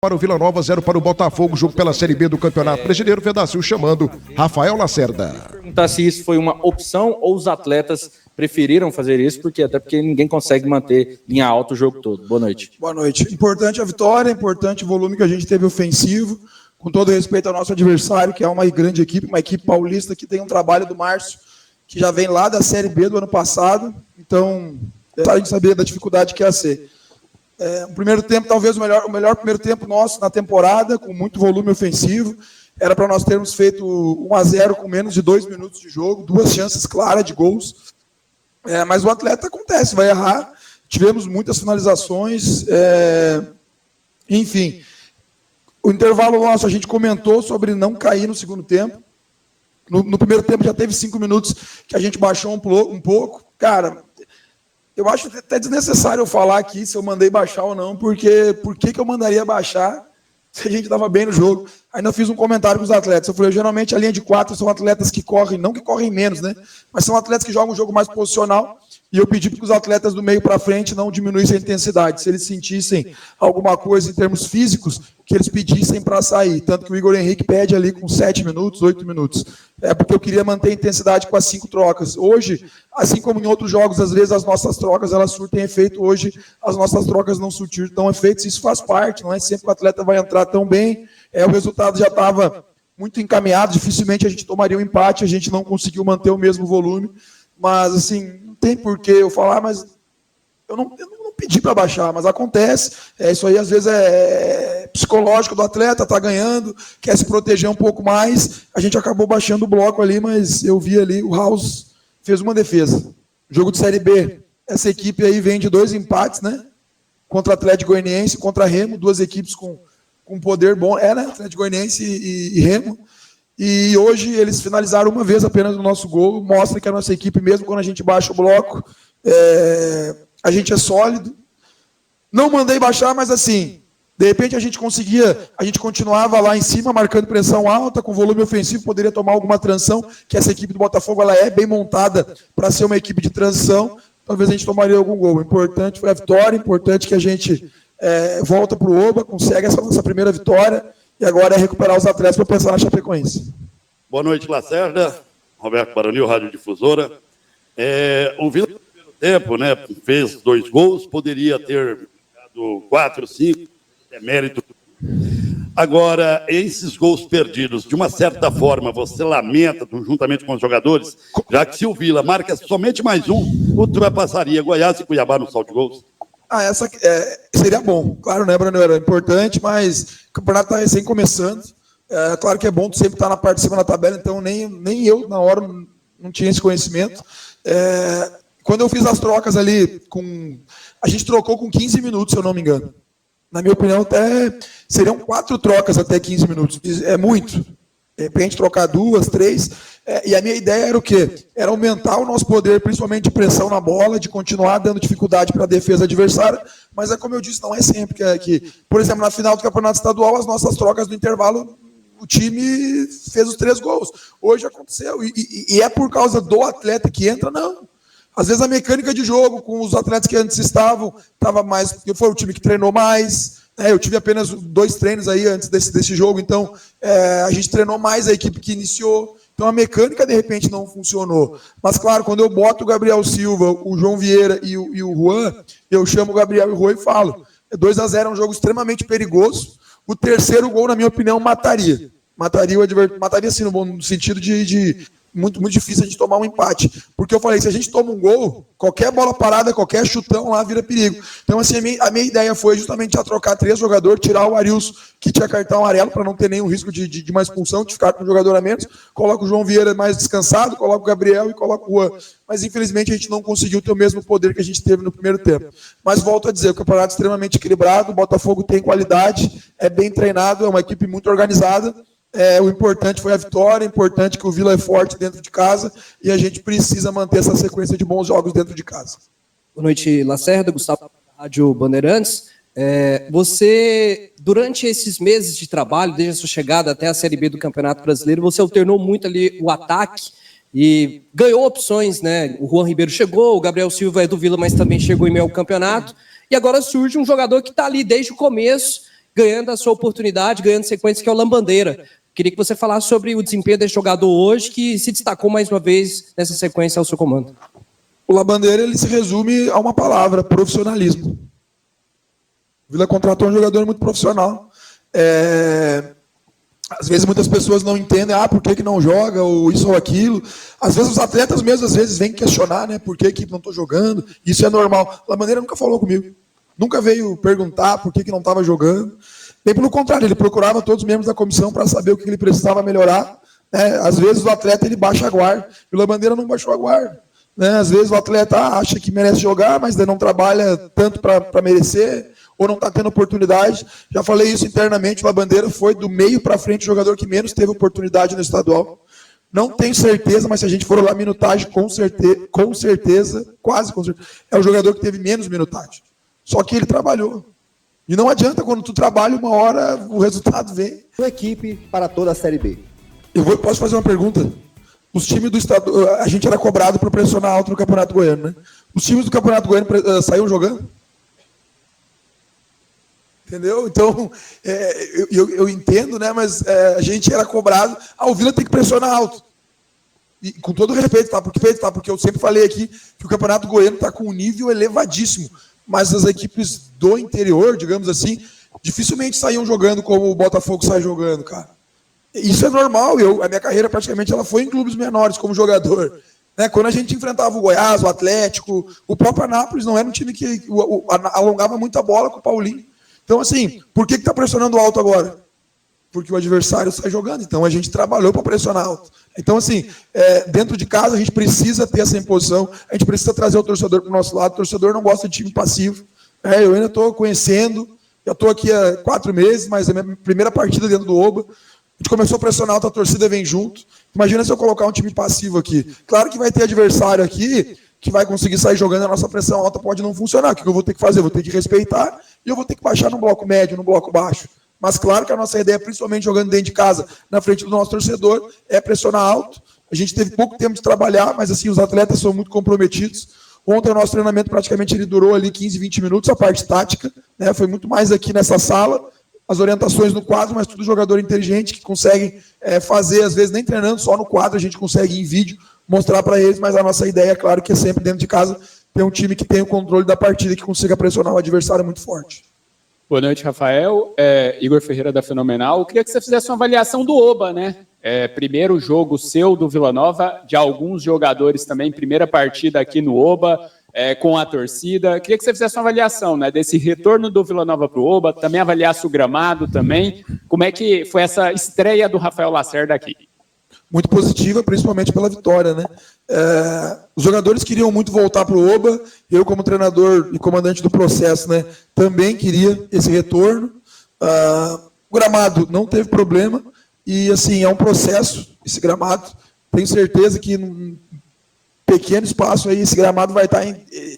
Para o Vila Nova, 0 para o Botafogo, jogo pela Série B do Campeonato Brasileiro. Vedacil chamando Rafael Lacerda. Perguntar se isso foi uma opção ou os atletas preferiram fazer isso, até porque ninguém consegue manter linha alta o jogo todo. Boa noite. Boa noite. Importante a vitória, importante o volume que a gente teve ofensivo, com todo respeito ao nosso adversário, que é uma grande equipe, uma equipe paulista que tem um trabalho do Márcio, que já vem lá da Série B do ano passado, então a gente sabia da dificuldade que ia ser. O primeiro tempo, talvez o melhor primeiro tempo nosso na temporada, com muito volume ofensivo. Era para nós termos feito 1-0 com menos de 2 minutos de jogo, 2 chances claras de gols. Mas o atleta acontece, vai errar. Tivemos muitas finalizações. Enfim, o intervalo nosso, a gente comentou sobre não cair no segundo tempo. No primeiro tempo já teve 5 minutos que a gente baixou um pouco. Cara, eu acho até desnecessário eu falar aqui se eu mandei baixar ou não, porque por que eu mandaria baixar se a gente estava bem no jogo? Ainda eu fiz um comentário com os atletas. Eu falei, geralmente a linha de 4 são atletas que correm, não que correm menos, né? Mas são atletas que jogam um jogo mais posicional. E eu pedi para que os atletas do meio para frente não diminuíssem a intensidade. Se eles sentissem alguma coisa em termos físicos, que eles pedissem para sair. Tanto que o Igor Henrique pede ali com 7 minutos, 8 minutos. Porque eu queria manter a intensidade com as 5 trocas. Hoje, assim como em outros jogos, às vezes as nossas trocas elas surtem efeito. Hoje, as nossas trocas não surtiram tão efeitos. Isso faz parte, não é sempre que o atleta vai entrar tão bem. O resultado já estava muito encaminhado. Dificilmente a gente tomaria um empate. A gente não conseguiu manter o mesmo volume. Mas, assim, não tem por que eu falar, mas eu não pedi para baixar, mas acontece. Isso aí, às vezes, é psicológico do atleta, tá ganhando, quer se proteger um pouco mais. A gente acabou baixando o bloco ali, mas eu vi ali, o House fez uma defesa. Jogo de Série B, essa equipe aí vem de 2 empates, né? Contra Atlético Goianiense, contra Remo, 2 equipes com poder bom. Né? Atlético Goianiense e Remo. E hoje eles finalizaram uma vez apenas no nosso gol, mostra que a nossa equipe, mesmo quando a gente baixa o bloco, a gente é sólido. Não mandei baixar, mas assim, de repente a gente continuava lá em cima, marcando pressão alta, com volume ofensivo, poderia tomar alguma transição, que essa equipe do Botafogo ela é bem montada para ser uma equipe de transição, talvez a gente tomaria algum gol. O importante foi a vitória, importante que a gente volta para o Oba, consegue essa nossa primeira vitória, e agora é recuperar os atletas para pensar na Chapecoense. Boa noite, Lacerda. Roberto Baronil, Rádio Difusora. O Vila, no primeiro tempo, né, fez 2 gols, poderia ter ficado 4, 5, é mérito. Agora, esses gols perdidos, de uma certa forma, você lamenta, juntamente com os jogadores, já que se o Vila marca somente mais um, ultrapassaria Goiás e Cuiabá no saldo de gols? Essa seria bom. Claro, né, Bruno? Era importante, mas o campeonato está recém começando. Claro que é bom sempre estar na parte de cima da tabela, então nem eu, na hora, não tinha esse conhecimento. Quando eu fiz as trocas ali, a gente trocou com 15 minutos, se eu não me engano. Na minha opinião, até seriam 4 trocas até 15 minutos. É muito. De repente, trocar 2, 3. E a minha ideia era o quê? Era aumentar o nosso poder, principalmente de pressão na bola, de continuar dando dificuldade para a defesa adversária. Mas como eu disse, não é sempre que, por exemplo, na final do Campeonato Estadual, as nossas trocas no intervalo, o time fez os 3 gols. Hoje aconteceu. E é por causa do atleta que entra? Não. Às vezes a mecânica de jogo, com os atletas que antes estava mais... Porque foi o time que treinou mais... Eu tive apenas 2 treinos aí antes desse jogo, então a gente treinou mais a equipe que iniciou, então a mecânica de repente não funcionou. Mas claro, quando eu boto o Gabriel Silva, o João Vieira e o Juan, eu chamo o Gabriel e o Juan e falo, 2-0 é um jogo extremamente perigoso, o terceiro gol, na minha opinião, mataria o adversário, mataria assim, no sentido de muito, muito difícil a gente tomar um empate. Porque eu falei, se a gente toma um gol, qualquer bola parada, qualquer chutão lá vira perigo. Então, assim, a minha ideia foi justamente já trocar 3 jogadores, tirar o Arilson, que tinha cartão amarelo, para não ter nenhum risco de uma expulsão, de ficar com um jogador a menos. Coloco o João Vieira mais descansado, coloco o Gabriel e coloco o Juan. Mas, infelizmente, a gente não conseguiu ter o mesmo poder que a gente teve no primeiro tempo. Mas, volto a dizer, o campeonato é extremamente equilibrado, o Botafogo tem qualidade, é bem treinado, é uma equipe muito organizada. O importante foi a vitória, é importante que o Vila é forte dentro de casa e a gente precisa manter essa sequência de bons jogos dentro de casa. Boa noite, Lacerda, Gustavo da Rádio Bandeirantes. Você, durante esses meses de trabalho, desde a sua chegada até a Série B do Campeonato Brasileiro, você alternou muito ali o ataque e ganhou opções, né? O Juan Ribeiro chegou, o Gabriel Silva é do Vila, mas também chegou em meio ao campeonato. E agora surge um jogador que está ali desde o começo ganhando a sua oportunidade, ganhando sequência, que é o Lambandeira. Queria que você falasse sobre o desempenho desse jogador hoje, que se destacou mais uma vez nessa sequência ao seu comando. O Lambandeira, ele se resume a uma palavra: profissionalismo. O Vila contratou um jogador muito profissional. Às vezes muitas pessoas não entendem, por que não joga, ou isso ou aquilo. Às vezes os atletas mesmo, vêm questionar, né, por que a equipe não está jogando. Isso é normal. O Lambandeira nunca falou comigo. Nunca veio perguntar por que não estava jogando. Bem pelo contrário, ele procurava todos os membros da comissão para saber o que ele precisava melhorar. Né? Às vezes o atleta ele baixa a guarda, e o Lambandeira não baixou a guarda. Né? Às vezes o atleta acha que merece jogar, mas não trabalha tanto para merecer, ou não está tendo oportunidade. Já falei isso internamente, o Lambandeira foi do meio para frente o jogador que menos teve oportunidade no estadual. Não tenho certeza, mas se a gente for olhar a minutagem, com certeza, quase com certeza, é o jogador que teve menos minutagem. Só que ele trabalhou. E não adianta, quando tu trabalha, uma hora o resultado vem. Sua equipe para toda a Série B. Posso fazer uma pergunta? Os times do estado, a gente era cobrado por pressionar alto no Campeonato Goiano, né? Os times do Campeonato Goiano saíram jogando? Entendeu? Então, eu entendo, né? Mas a gente era cobrado. O Vila tem que pressionar alto. E com todo respeito, tá? Porque eu sempre falei aqui que o Campeonato Goiano está com um nível elevadíssimo. Mas as equipes do interior, digamos assim, dificilmente saíam jogando como o Botafogo sai jogando, cara. Isso é normal. A minha carreira praticamente ela foi em clubes menores como jogador. Né? Quando a gente enfrentava o Goiás, o Atlético, o próprio Anápolis não era um time que alongava muita bola com o Paulinho. Então, assim, por que está pressionando alto agora? Porque o adversário sai jogando. Então, a gente trabalhou para pressionar alto. Então, assim, dentro de casa, a gente precisa ter essa imposição, a gente precisa trazer o torcedor para o nosso lado. O torcedor não gosta de time passivo. Eu ainda estou conhecendo, já estou aqui há 4 meses, mas é a minha primeira partida dentro do Oba. A gente começou a pressionar alto, a torcida vem junto. Imagina se eu colocar um time passivo aqui. Claro que vai ter adversário aqui que vai conseguir sair jogando, a nossa pressão alta pode não funcionar. O que eu vou ter que fazer? Eu vou ter que respeitar e eu vou ter que baixar no bloco médio, no bloco baixo. Mas claro que a nossa ideia, principalmente jogando dentro de casa, na frente do nosso torcedor, é pressionar alto. A gente teve pouco tempo de trabalhar, mas assim, os atletas são muito comprometidos. Ontem o nosso treinamento praticamente ele durou ali 15, 20 minutos, a parte tática, né? Foi muito mais aqui nessa sala, as orientações no quadro, mas tudo jogador inteligente que consegue fazer, às vezes nem treinando, só no quadro a gente consegue em vídeo mostrar para eles, mas a nossa ideia, claro, que é sempre dentro de casa ter um time que tenha o controle da partida, que consiga pressionar o adversário muito forte. Boa noite, Rafael. Igor Ferreira da Fenomenal. Eu queria que você fizesse uma avaliação do Oba, né? Primeiro jogo seu do Vila Nova, de alguns jogadores também, primeira partida aqui no Oba, com a torcida. Eu queria que você fizesse uma avaliação, né, desse retorno do Vila Nova para o Oba, também avaliasse o gramado também. Como é que foi essa estreia do Rafael Lacerda aqui? Muito positiva, principalmente pela vitória, né? Os jogadores queriam muito voltar para o Oba, eu como treinador e comandante do processo, né, também queria esse retorno. O gramado não teve problema e assim, é um processo esse gramado, tenho certeza que num pequeno espaço aí esse gramado vai estar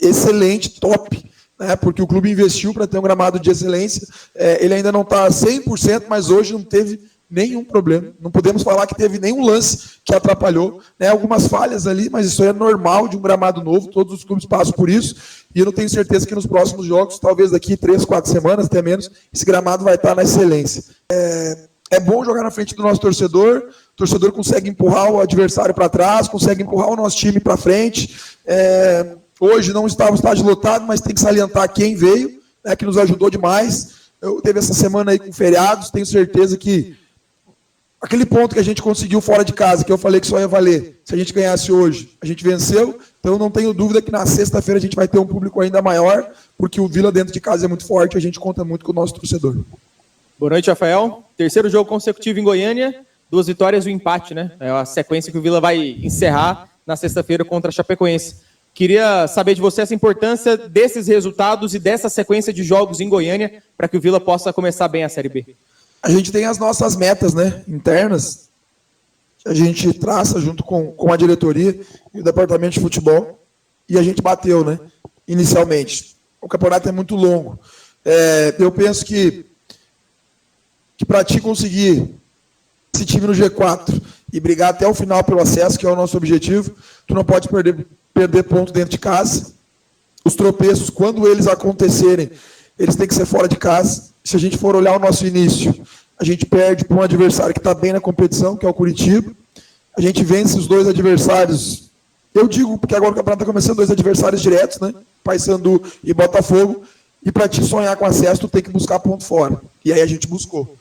excelente, top, né, porque o clube investiu para ter um gramado de excelência. Ele ainda não está 100%, mas hoje não teve nenhum problema. Não podemos falar que teve nenhum lance que atrapalhou, né? Algumas falhas ali, mas isso é normal de um gramado novo, todos os clubes passam por isso, e eu não tenho certeza que nos próximos jogos, talvez daqui 3, 4 semanas, até menos, esse gramado vai estar na excelência. É bom jogar na frente do nosso torcedor, o torcedor consegue empurrar o adversário para trás, consegue empurrar o nosso time para frente. Hoje não estava o estádio lotado, mas tem que salientar quem veio, né, que nos ajudou demais. Eu teve essa semana aí com feriados, tenho certeza que aquele ponto que a gente conseguiu fora de casa, que eu falei que só ia valer se a gente ganhasse hoje, a gente venceu, então eu não tenho dúvida que na sexta-feira a gente vai ter um público ainda maior, porque o Vila dentro de casa é muito forte, a gente conta muito com o nosso torcedor. Boa noite, Rafael. Terceiro jogo consecutivo em Goiânia, 2 vitórias e um empate, né? É a sequência que o Vila vai encerrar na sexta-feira contra a Chapecoense. Queria saber de você essa importância desses resultados e dessa sequência de jogos em Goiânia para que o Vila possa começar bem a Série B. A gente tem as nossas metas, né, internas, que a gente traça junto com a diretoria e o departamento de futebol, e a gente bateu, né, inicialmente. O campeonato é muito longo. Eu penso que para ti conseguir esse time no G4 e brigar até o final pelo acesso, que é o nosso objetivo, tu não pode perder ponto dentro de casa. Os tropeços, quando eles acontecerem, eles têm que ser fora de casa. Se a gente for olhar o nosso início, a gente perde para um adversário que está bem na competição, que é o Curitiba. A gente vence os 2 adversários. Eu digo, porque agora o campeonato está começando, 2 adversários diretos, né? Paysandu e Botafogo. E para te sonhar com acesso, tu tem que buscar ponto fora. E aí a gente buscou.